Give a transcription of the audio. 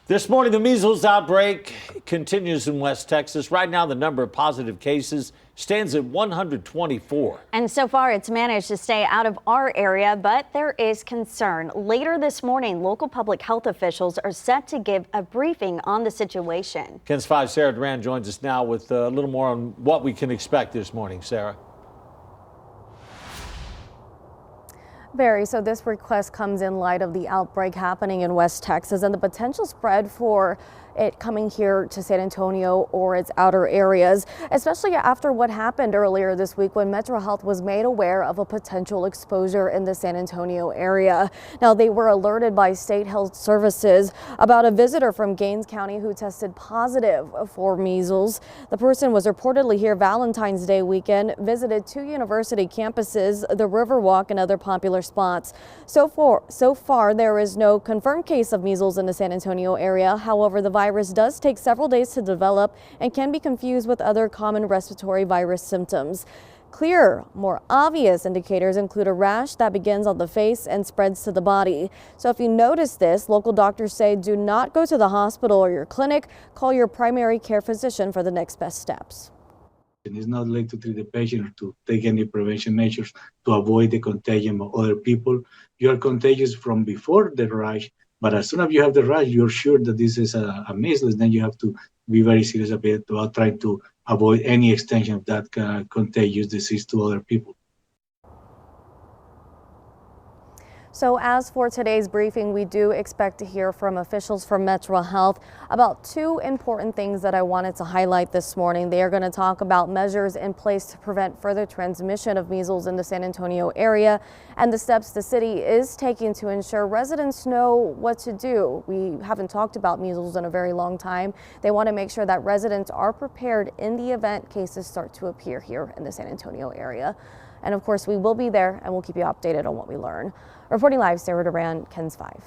This morning, the measles outbreak continues in West Texas. Right now, the number of positive cases stands at 124. And so far, it's managed to stay out of our area, but there is concern. Later this morning, local public health officials are set to give a briefing on the situation. KENS 5's Sarah Duran joins us now with a little more on what we can expect this morning. Sarah. Barry, so this request comes in light of the outbreak happening in West Texas and the potential spread for it coming here to San Antonio or its outer areas, especially after what happened earlier this week when Metro Health was made aware of a potential exposure in the San Antonio area. Now, they were alerted by state health services about a visitor from Gaines County who tested positive for measles. The person was reportedly here Valentine's Day weekend, visited 2 university campuses, the Riverwalk, and other popular spots. So far, there is no confirmed case of measles in the San Antonio area. However, the virus does take several days to develop and can be confused with other common respiratory virus symptoms. Clearer, more obvious indicators include a rash that begins on the face and spreads to the body. So if you notice this, local doctors say do not go to the hospital or your clinic. Call your primary care physician for the next best steps. It's not late to treat the patient or to take any prevention measures to avoid the contagion of other people. You are contagious from before the rash, but as soon as you have the rash, you're sure that this is a measles. Then you have to be very serious about trying to avoid any extension of that contagious disease to other people. So as for today's briefing, we do expect to hear from officials from Metro Health about 2 important things that I wanted to highlight this morning. They are going to talk about measures in place to prevent further transmission of measles in the San Antonio area and the steps the city is taking to ensure residents know what to do. We haven't talked about measles in a very long time. They want to make sure that residents are prepared in the event cases start to appear here in the San Antonio area. And of course, we will be there and we'll keep you updated on what we learn. Reporting live, Sarah Duran, KENS 5.